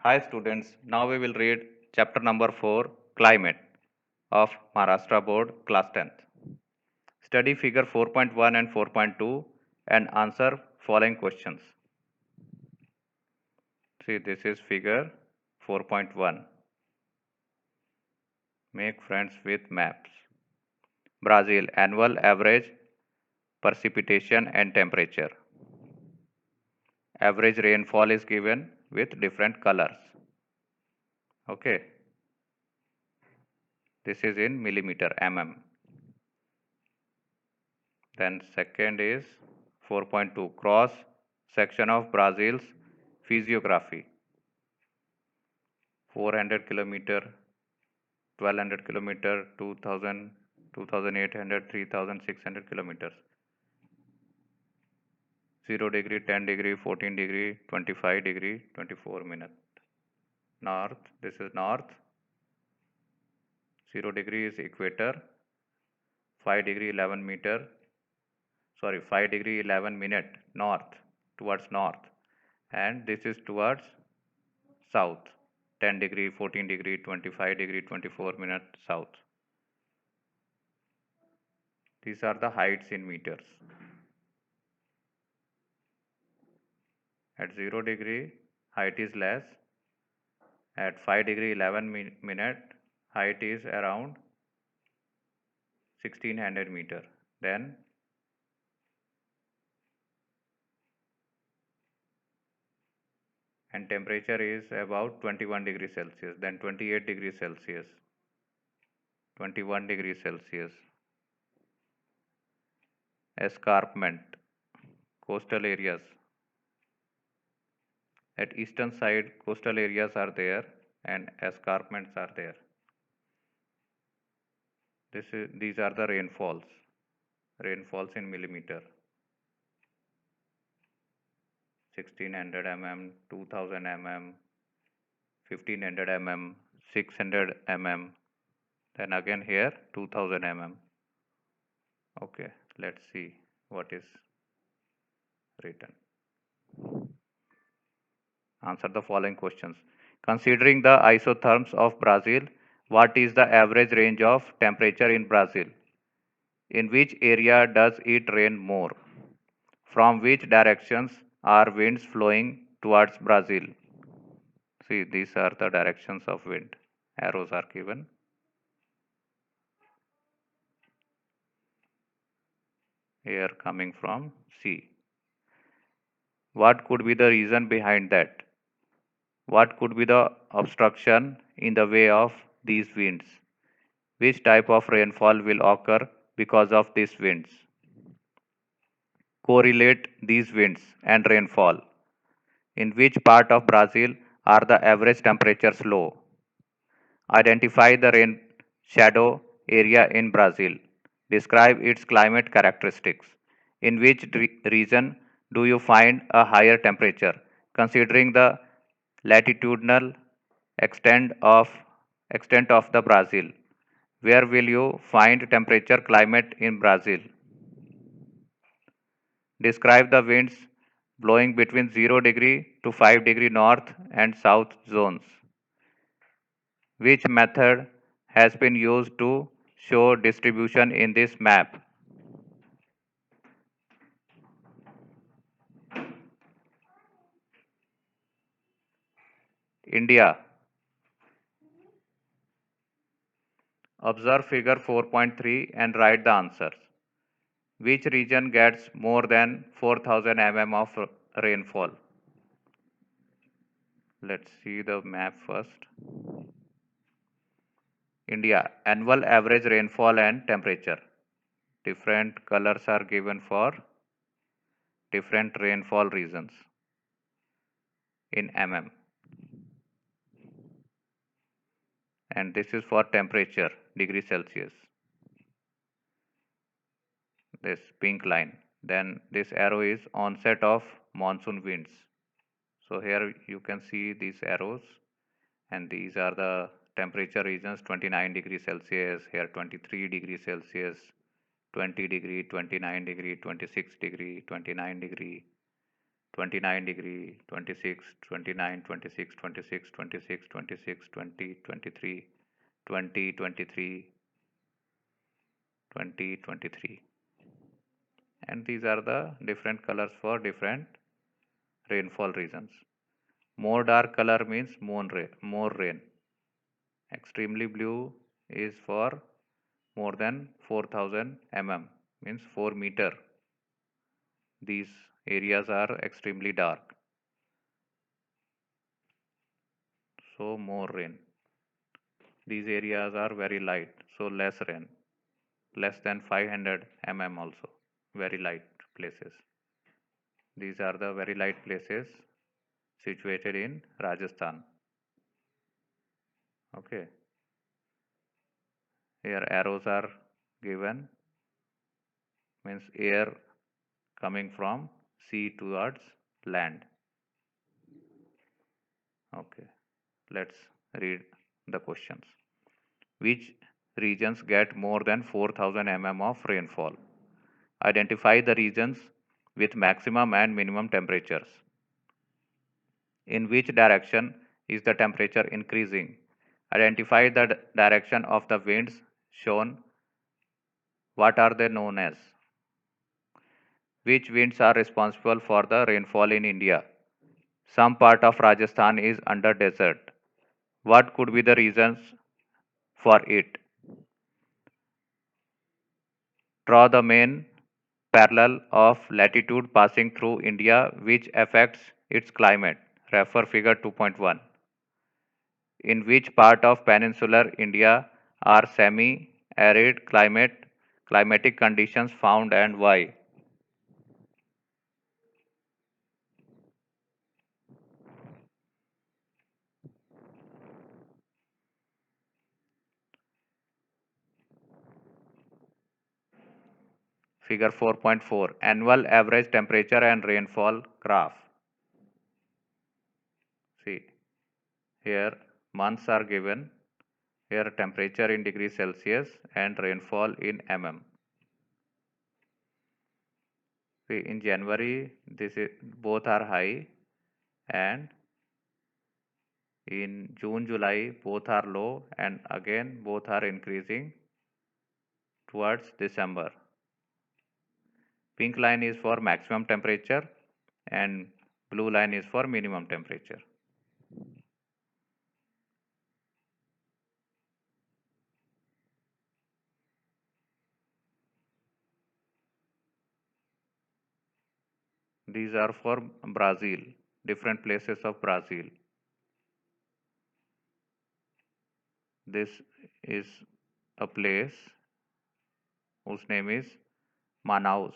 Hi students, now we will read chapter number 4 Climate of Maharashtra Board class 10th. Study figure 4.1 and 4.2 and answer following questions. See, this is figure 4.1. Make friends with maps. Brazil annual average precipitation and temperature. Average rainfall is given with different colors. Okay, this is in millimeter mm. Then second is 4.2 cross section of Brazil's physiography. 400 kilometer, 1200 kilometer, 2000, 2800, 3600 kilometers. 0 degree, 10 degree, 14 degree, 25 degree, 24 minutes. North, this is north. 0 degree is equator. 5 degree 11 meter, 5 degree 11 minute north, towards north, and this is towards south, 10 degree, 14 degree, 25 degree, 24 minute south. These are the heights in meters. At 0 degree height is less. At 5 degree 11 minute height is around 1600 meter. Then and temperature is about 21 degrees Celsius, then 28 degrees Celsius, 21 degrees Celsius. Escarpment, coastal areas. At eastern side, coastal areas are there and escarpments are there. These are the rainfalls. Rainfalls in millimeter. 1600 mm, 2000 mm, 1500 mm, 600 mm. Then again here 2000 mm. Okay, let's see what is written. Answer the following questions. Considering the isotherms of Brazil, what is the average range of temperature in Brazil? In which area does it rain more? From which directions are winds flowing towards Brazil? See, these are the directions of wind. Arrows are given. Here coming from sea. What could be the reason behind that? What could be the obstruction in the way of these winds? Which type of rainfall will occur because of these winds? Correlate these winds and rainfall. In which part of Brazil are the average temperatures low? Identify the rain shadow area in Brazil. Describe its climate characteristics. In which region do you find a higher temperature? Considering the latitudinal extent of extent of the Brazil, where will you find temperature climate in Brazil? Describe the winds blowing between 0 degree to 5 degree north and south zones. Which method has been used to show distribution in this map? India. Observe figure 4.3 and write the answers. Which region gets more than 4000 mm of rainfall? Let's see the map first. India, annual average rainfall and temperature. Different colors are given for different rainfall regions in mm. And this is for temperature, degree Celsius. This pink line. Then this arrow is onset of monsoon winds. So here you can see these arrows, and these are the temperature regions: 29 degrees Celsius, here 23 degrees Celsius, 20 degree, 29 degree, 26 degree, 29 degree, 29 degree, 26, 29, 26, 26, 26, 26, 20, 23, 20, 23, 20, 23. And these are the different colors for different rainfall regions. More dark color means more rain. Extremely blue is for more than 4000 mm, means 4 meter. These areas are extremely dark, so more rain. These areas are very light, so less rain, less than 500 mm also, very light places. These are the very light places situated in Rajasthan. Okay, here arrows are given, means air coming from sea towards land. Okay, let's read the questions. Which regions get more than 4000 mm of rainfall? Identify the regions with maximum and minimum temperatures. In which direction is the temperature increasing? Identify the direction of the winds shown. What are they known as? Which winds are responsible for the rainfall in India? Some part of Rajasthan is under desert. What could be the reasons for it? Draw the main parallel of latitude passing through India which affects its climate. Refer figure 2.1. In which part of peninsular India are semi-arid climatic conditions found and why? Figure 4.4. Annual average temperature and rainfall graph. See, here months are given. Here temperature in degrees Celsius and rainfall in mm. See, in January, this is both are high, and in June, July, both are low, and again both are increasing towards December. Pink line is for maximum temperature and blue line is for minimum temperature. These are for Brazil, different places of Brazil. This is a place whose name is Manaus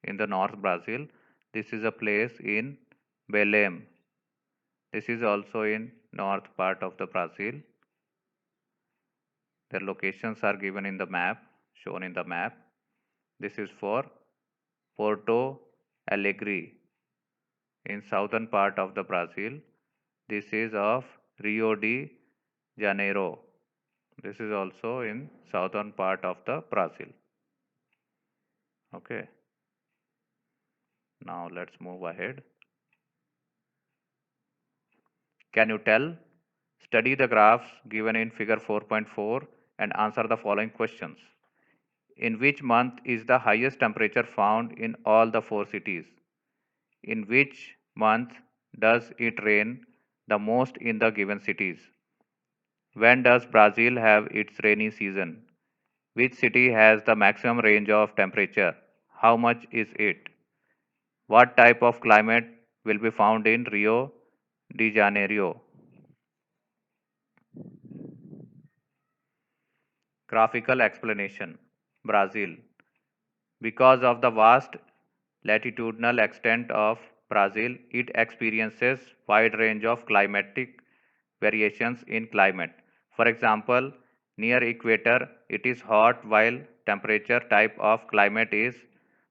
in the north Brazil. This is a place in Belém. This is also in north part of the Brazil. Their locations are given in the map, shown in the map. This is for Porto Alegre in southern part of the Brazil. This is of Rio de Janeiro. This is also in southern part of the Brazil. Okay. Now let's move ahead. Can you tell? Study the graphs given in figure 4.4 and answer the following questions. In which month is the highest temperature found in all the four cities? In which month does it rain the most in the given cities? When does Brazil have its rainy season? Which city has the maximum range of temperature? How much is it? What type of climate will be found in Rio de Janeiro? Graphical explanation. Brazil. Because of the vast latitudinal extent of Brazil, it experiences wide range of climatic variations in climate. For example, near equator, it is hot while temperature type of climate is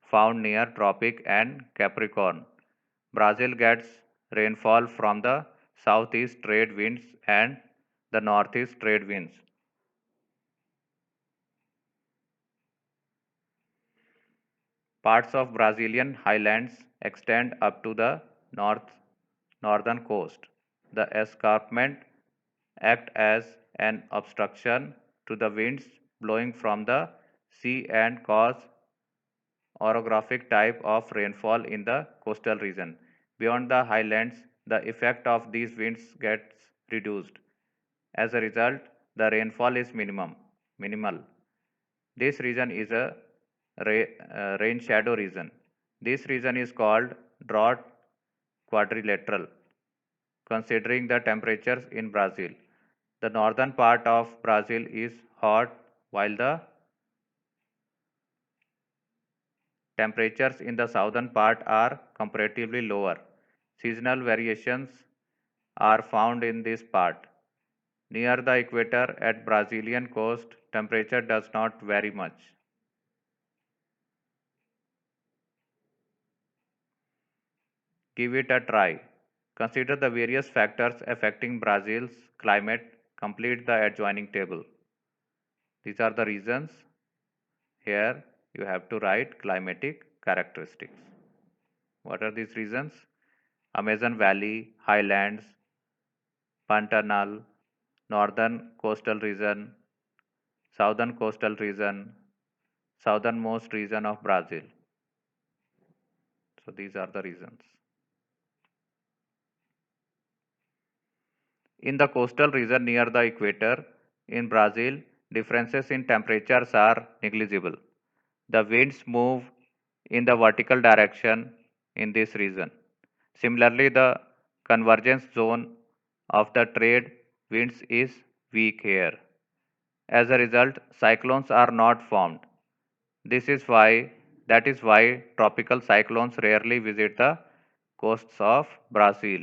found near tropic and Capricorn. Brazil gets rainfall from the southeast trade winds and the northeast trade winds. Parts of Brazilian highlands extend up to the northern coast. The escarpment act as an obstruction to the winds blowing from the sea and cause orographic type of rainfall in the coastal region. Beyond the highlands, the effect of these winds gets reduced. As a result, the rainfall is minimal. This region is a rain shadow region. This region is called drought quadrilateral, considering the temperatures in Brazil. The northern part of Brazil is hot while the temperatures in the southern part are comparatively lower. Seasonal variations are found in this part. Near the equator at Brazilian coast, temperature does not vary much. Give it a try. Consider the various factors affecting Brazil's climate. Complete the adjoining table. These are the reasons. Here you have to write climatic characteristics. What are these reasons? Amazon Valley, highlands, Pantanal, northern coastal region, southern coastal region, southernmost region of Brazil. So these are the reasons. In the coastal region near the equator in Brazil, differences in temperatures are negligible. The winds move in the vertical direction in this region. Similarly, the convergence zone of the trade winds is weak here. As a result, cyclones are not formed. This is why that is why tropical cyclones rarely visit the coasts of Brazil.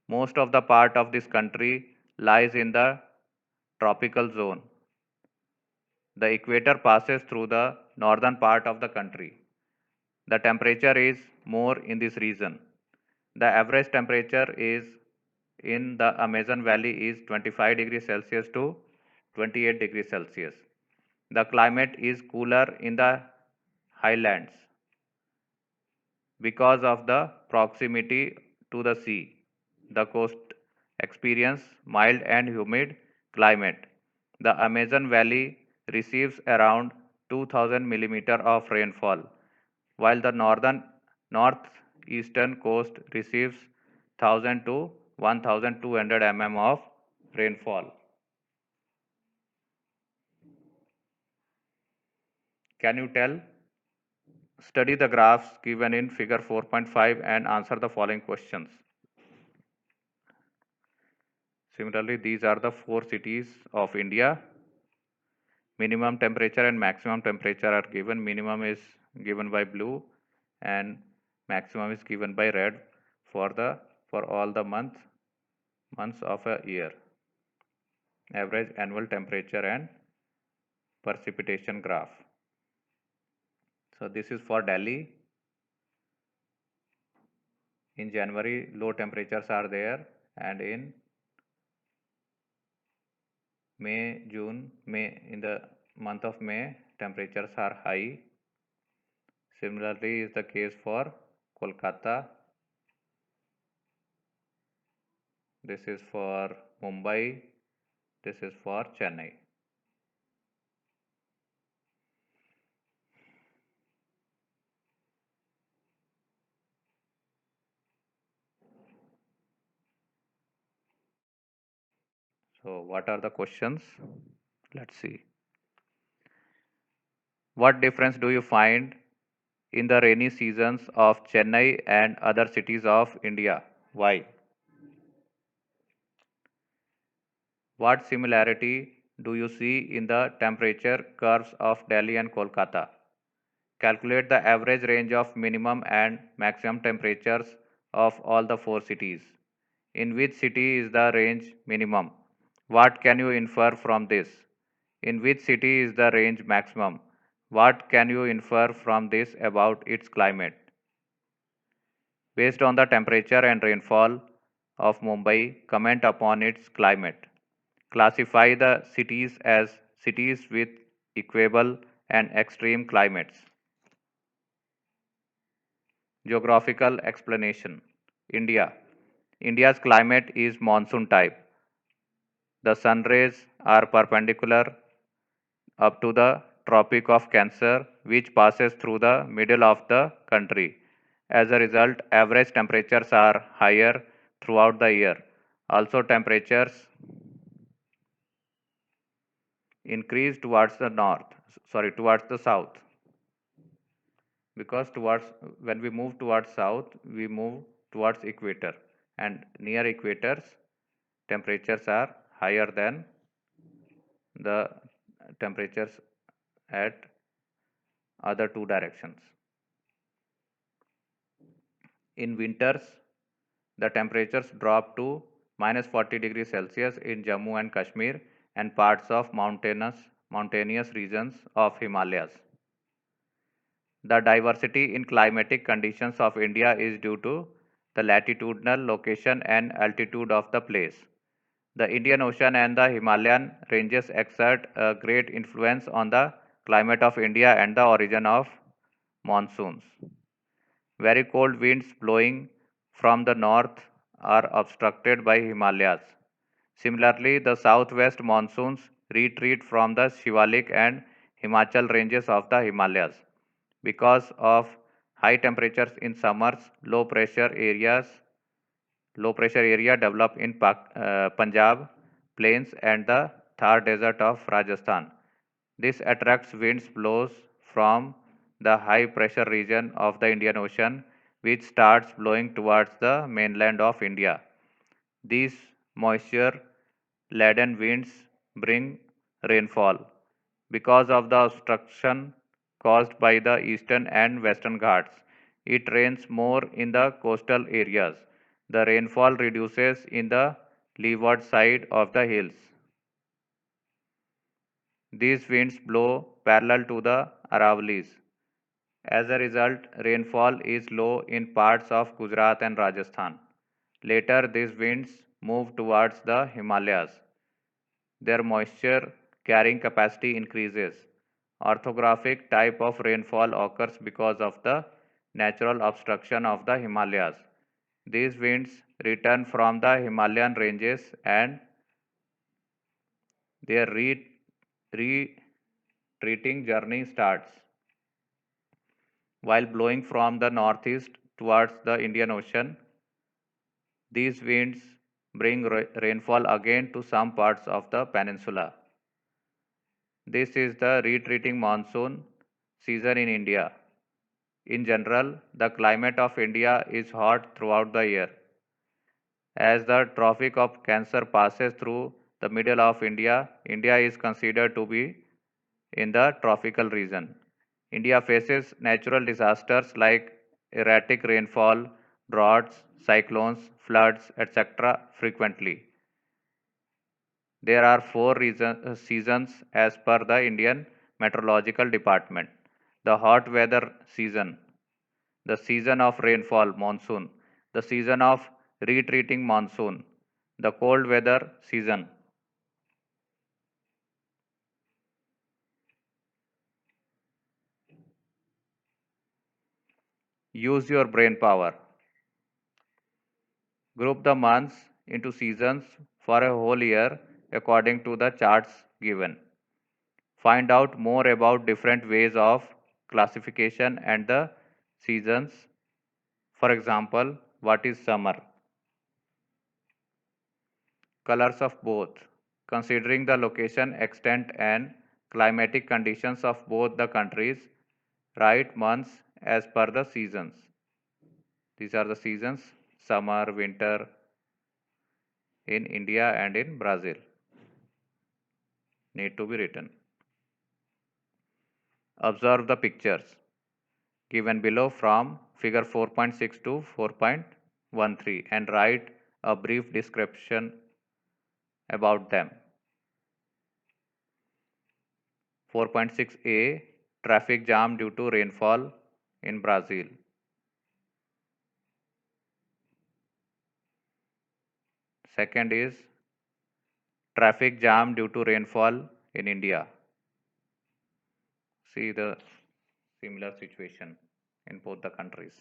Most of the part of this country lies in the tropical zone. The equator passes through the northern part of the country. The temperature is more in this region. The average temperature is in the Amazon Valley is 25 degrees Celsius to 28 degrees Celsius. The climate is cooler in the highlands because of the proximity to the sea. The coast experience mild and humid climate. The Amazon Valley receives around 2000 millimeter of rainfall, while the northeastern coast receives 1000 to 1200 mm of rainfall. Can you tell? Study the graphs given in figure 4.5 and answer the following questions. Similarly, these are the four cities of India. Minimum temperature and maximum temperature are given. Minimum is given by blue and maximum is given by red for all the months of a year. Average annual temperature and precipitation graph. So this is for Delhi. In January, low temperatures are there, and in May, in the month of May, temperatures are high. Similarly, is the case for Kolkata. This is for Mumbai. This is for Chennai. So, what are the questions? Let's see. What difference do you find in the rainy seasons of Chennai and other cities of India? Why? What similarity do you see in the temperature curves of Delhi and Kolkata? Calculate the average range of minimum and maximum temperatures of all the four cities. In which city is the range minimum? What can you infer from this? In which city is the range maximum? What can you infer from this about its climate? Based on the temperature and rainfall of Mumbai, comment upon its climate. Classify the cities as cities with equable and extreme climates. Geographical explanation. India. India's climate is monsoon type. The sun rays are perpendicular up to the Tropic of Cancer, which passes through the middle of the country. As a result, average temperatures are higher throughout the year. Also, temperatures increase towards the towards the south, because towards when we move towards south, we move towards equator, and near equators, temperatures are higher than the temperatures at other two directions. In winters, the temperatures drop to minus 40 degrees Celsius in Jammu and Kashmir and parts of mountainous regions of Himalayas. The diversity in climatic conditions of India is due to the latitudinal location and altitude of the place. The Indian Ocean and the Himalayan ranges exert a great influence on the climate of India and the origin of monsoons. Very cold winds blowing from the north are obstructed by Himalayas. Similarly, the southwest monsoons retreat from the Shivalik and Himachal ranges of the Himalayas. Because of high temperatures in summers, low pressure area develop in Punjab plains and the Thar desert of Rajasthan. This attracts winds blows from the high pressure region of the Indian Ocean, which starts blowing towards the mainland of India. These moisture laden winds bring rainfall. Because of the obstruction caused by the eastern and western Ghats, it rains more in the coastal areas. The rainfall reduces in the leeward side of the hills. These winds blow parallel to the Aravallis. As a result, rainfall is low in parts of Gujarat and Rajasthan. Later, these winds move towards the Himalayas. Their moisture carrying capacity increases. Orthographic type of rainfall occurs because of the natural obstruction of the Himalayas. These winds return from the Himalayan ranges and their retreating journey starts. While blowing from the northeast towards the Indian Ocean, these winds bring rainfall again to some parts of the peninsula. This is the retreating monsoon season in India. In general, the climate of India is hot throughout the year. As the Tropic of Cancer passes through the middle of India, India is considered to be in the tropical region. India faces natural disasters like erratic rainfall, droughts, cyclones, floods, etc. frequently. There are seasons as per the Indian Meteorological Department. The hot weather season, the season of rainfall, monsoon, the season of retreating monsoon, the cold weather season. Use your brain power. Group the months into seasons for a whole year according to the charts given. Find out more about different ways of classification and the seasons. For example, what is summer? Colors of both. Considering the location, extent, and climatic conditions of both the countries, write months as per the seasons. These are the seasons: summer, winter in India and in Brazil. Need to be written. Observe the pictures given below from figure 4.6 to 4.13 and write a brief description about them. 4.6a, traffic jam due to rainfall in Brazil. Second is traffic jam due to rainfall in India. See the similar situation in both the countries.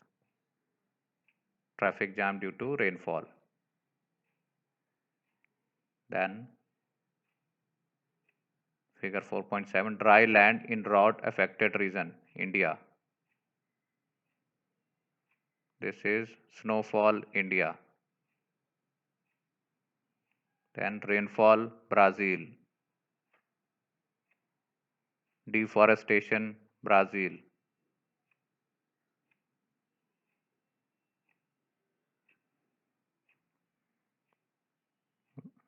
Traffic jam due to rainfall. Then figure 4.7, dry land in drought affected region, India. This is snowfall, India. Then rainfall, Brazil. Deforestation, Brazil.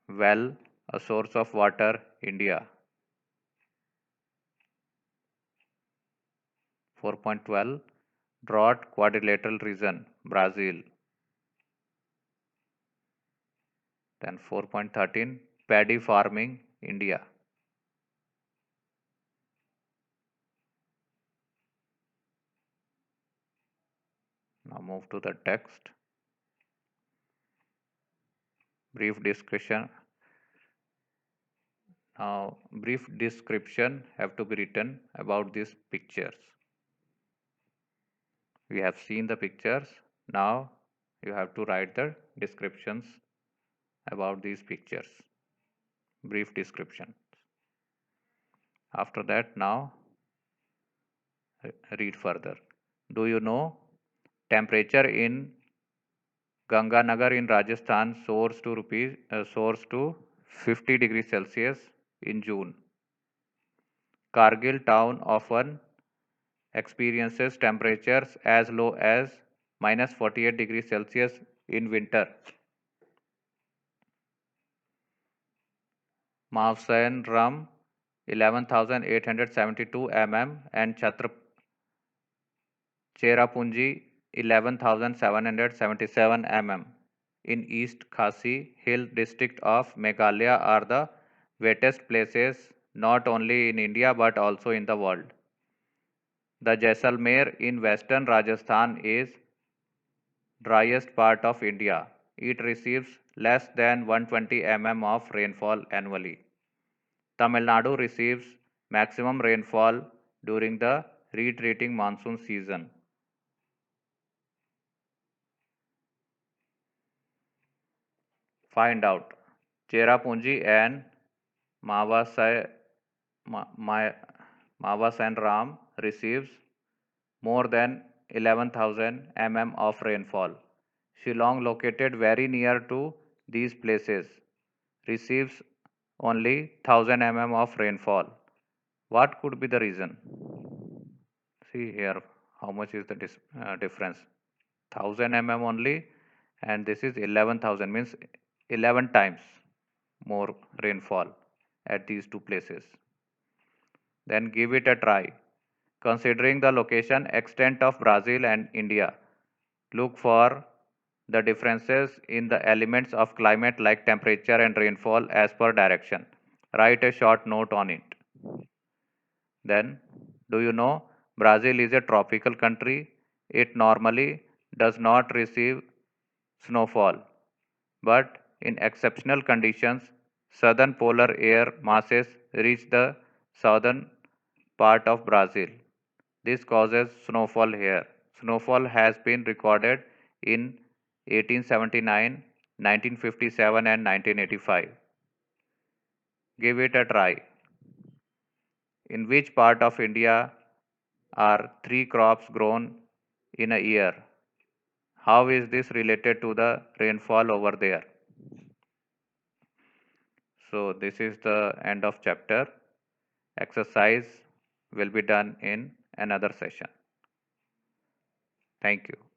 Well, a source of water, India. 4.12, drought quadrilateral region, Brazil. Then 4.13, paddy farming, India. Now move to the text. Brief description. Now brief description have to be written about these pictures. We have seen the pictures. Now you have to write the descriptions about these pictures. Brief description. After that, now read further. Do you know temperature in Ganganagar in Rajasthan soars to 50 degrees Celsius in June. Kargil town often experiences temperatures as low as minus 48 degrees Celsius in winter. Mavsayan Ram 11,872 mm and Cherrapunji 11,777 mm in East Khasi Hill district of Meghalaya are the wettest places not only in India but also in the world. The Jaisalmer in western Rajasthan is driest part of India. It receives less than 120 mm of rainfall annually. Tamil Nadu receives maximum rainfall during the retreating monsoon season. Find out. Cherrapunji and Mavasai, Mavasan Ram receives more than 11,000 mm of rainfall. Shillong, located very near to these places, receives only 1000 mm of rainfall. What could be the reason? See here how much is the difference. 1000 mm only, and this is 11,000, means 11 times more rainfall at these two places. Then give it a try. Considering the location, extent of Brazil and India, look for the differences in the elements of climate like temperature and rainfall as per direction. Write a short note on it. Then, do you know Brazil is a tropical country? It normally does not receive snowfall, but in exceptional conditions, southern polar air masses reach the southern part of Brazil. This causes snowfall here. Snowfall has been recorded in 1879, 1957 and 1985. Give it a try. In which part of India are three crops grown in a year? How is this related to the rainfall over there? So this is the end of chapter. Exercise will be done in another session. Thank you.